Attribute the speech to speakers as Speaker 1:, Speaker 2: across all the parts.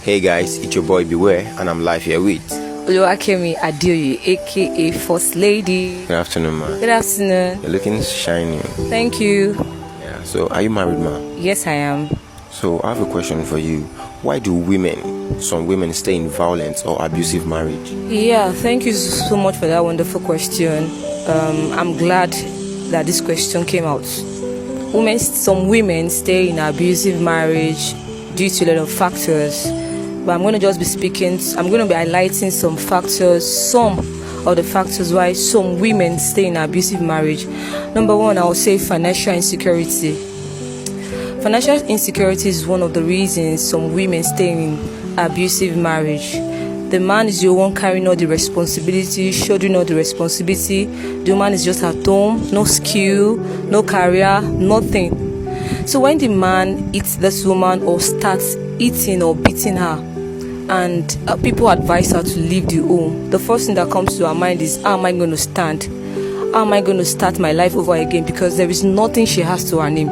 Speaker 1: Hey guys, it's your boy Beware, and I'm live here with
Speaker 2: Oluwakemi Adeoye, aka First Lady.
Speaker 1: Good afternoon, ma.
Speaker 2: Good afternoon.
Speaker 1: You're looking shiny.
Speaker 2: Thank you.
Speaker 1: Yeah. So, are you married, ma?
Speaker 2: Yes, I am.
Speaker 1: So, I have a question for you. Why do some women, stay in violent or abusive marriage?
Speaker 2: Yeah, thank you so much for that wonderful question. I'm glad that this question came out. Some women stay in abusive marriage due to a lot of factors. But I'm going to just be I'm going to be highlighting some of the factors why some women stay in abusive marriage. Number one, I would say financial insecurity. Financial insecurity is one of the reasons some women stay in abusive marriage. The man is the one carrying all the responsibility, shouldering all the responsibility. The woman is just at home, no skill, no career, nothing. So when the man eats this woman or starts eating or beating her, and people advise her to leave the home, the first thing that comes to her mind is, how am I going to stand? How am I going to start my life over again? Because there is nothing she has to her name.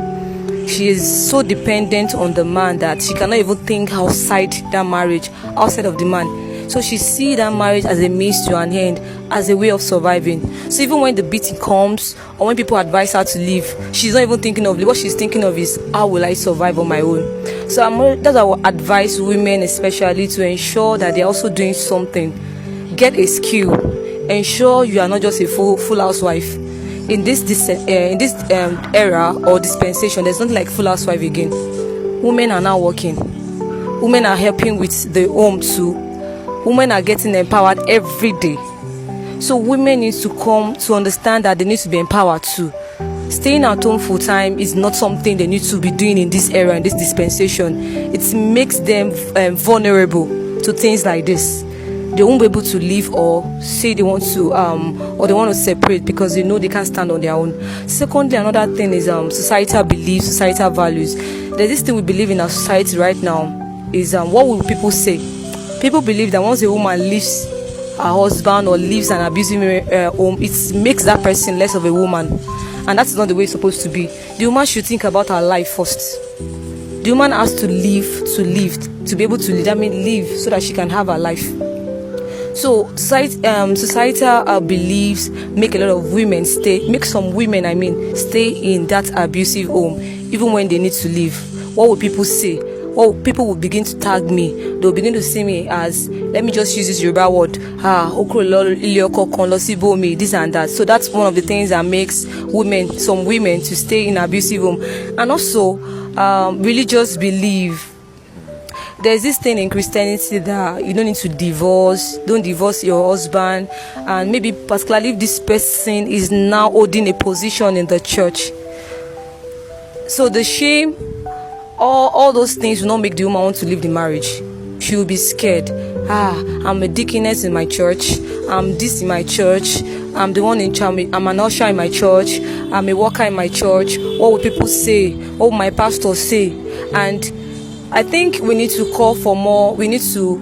Speaker 2: She is so dependent on the man that she cannot even think outside that marriage, outside of the man. So she sees that marriage as a means to an end, as a way of surviving. So even when the beating comes, or when people advise her to leave, she's not even thinking of what she's thinking of is, how will I survive on my own? So that's I would advise women especially to ensure that they're also doing something. Get a skill. Ensure you are not just a full housewife. In this era or dispensation, there's nothing like full housewife again. Women are now working. Women are helping with the home too. Women are getting empowered every day. So women need to come to understand that they need to be empowered too. Staying at home full time is not something they need to be doing in this era, in this dispensation. It makes them vulnerable to things like this. They won't be able to leave or say they want to or they want to separate because they know they can't stand on their own. Secondly, another thing is societal beliefs, societal values. There's this thing we believe in our society right now is what will people say? People believe that once a woman leaves her husband or leaves an abusive home, it makes that person less of a woman. And that's not the way it's supposed to be. The woman should think about her life first. The woman has to live, to be able to live. I mean, live so that she can have her life. So societal beliefs make a lot of women stay in that abusive home, even when they need to leave. What will people say? Well, people will begin to tag me. They'll begin to see me as, let me just use this Yoruba word, this and that. So that's one of the things that makes some women to stay in abusive home. And also, religious belief. There's this thing in Christianity that you don't need to don't divorce your husband, and maybe particularly if this person is now holding a position in the church. So the shame, all those things will not make the woman want to leave the marriage. She will be scared. I'm a deaconess in my church. I'm this in my church. I'm the one in charge. I'm an usher in my church. I'm a worker in my church. What will people say? What will my pastor say? And I think we need to call for more. We need to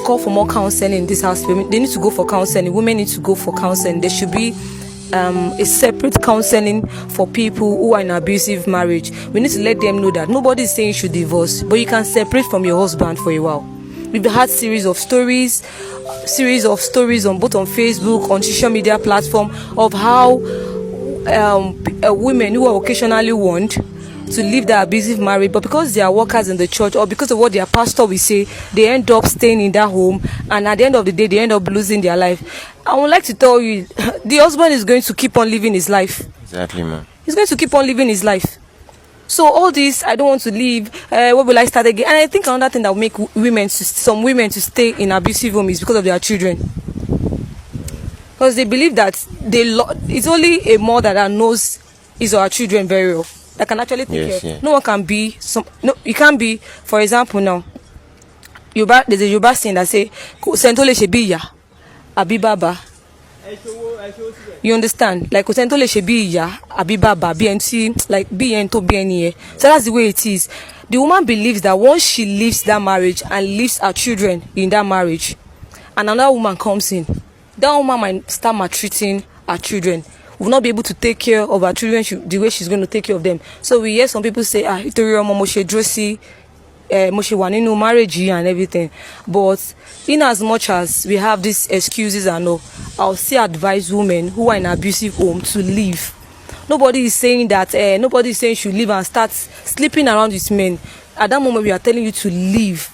Speaker 2: call for more counseling in this house. They need to go for counseling. Women need to go for counseling. There should be a separate counseling for people who are in abusive marriage. We need to let them know that nobody is saying you should divorce, but you can separate from your husband for a while. We've had series of stories on both on Facebook, on social media platform of how women who are occasionally warned to leave their abusive marriage, but because they are workers in the church or because of what their pastor will say, they end up staying in that home, and at the end of the day they end up losing their life. I would like to tell you, the husband is going to keep on living his life.
Speaker 1: Exactly, man.
Speaker 2: He's going to keep on living his life. So all this, I don't want to leave, what will I start again? And I think another thing that will make some women to stay in abusive home is because of their children. Because they believe that it's only a mother that knows his or her children very well, that can actually take care. Yeah. No one can be you can't be, for example, now there's a Yoruba saying that say Sentole Shebiya Abibaba. You understand? Like Sentole Shebiya Abibaba BNT, like BN to BNE. So that's the way it is. The woman believes that once she leaves that marriage and leaves her children in that marriage, and another woman comes in, that woman might start maltreating her children, will not be able to take care of her children the way she's going to take care of them. So we hear some people say, mo ṣe wà nínú marriage yìí and everything, but in as much as we have these excuses and all, I'll still advise women who are in abusive home to leave. Nobody is saying that nobody is saying you should leave and start sleeping around with men. At that moment we are telling you to leave,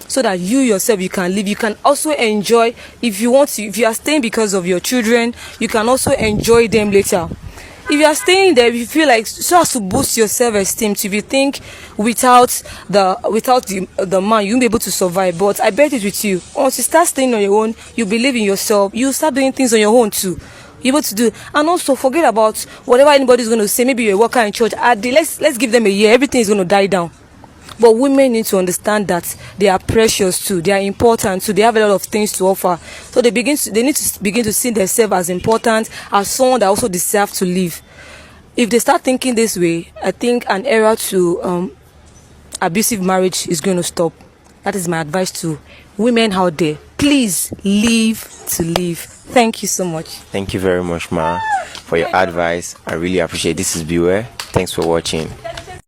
Speaker 2: so that you yourself, you can live. You can also enjoy, if you want to, if you are staying because of your children, you can also enjoy them later. If you are staying there, if you feel like, so as to boost your self-esteem, if you think without the man you won't be able to survive, but I bet it with you, once you start staying on your own, you believe in yourself, you start doing things on your own too. You're able to do. And also forget about whatever anybody's going to say. Maybe you're a worker in church, let's give them a year, everything is going to die down. But women need to understand that they are precious too. They are important too. They have a lot of things to offer. So they need to begin to see themselves as important, as someone that also deserves to live. If they start thinking this way, I think an era to abusive marriage is going to stop. That is my advice to women out there. Please live to live. Thank you so much.
Speaker 1: Thank you very much, Ma, for your advice. I really appreciate it. This is Beware. Thanks for watching.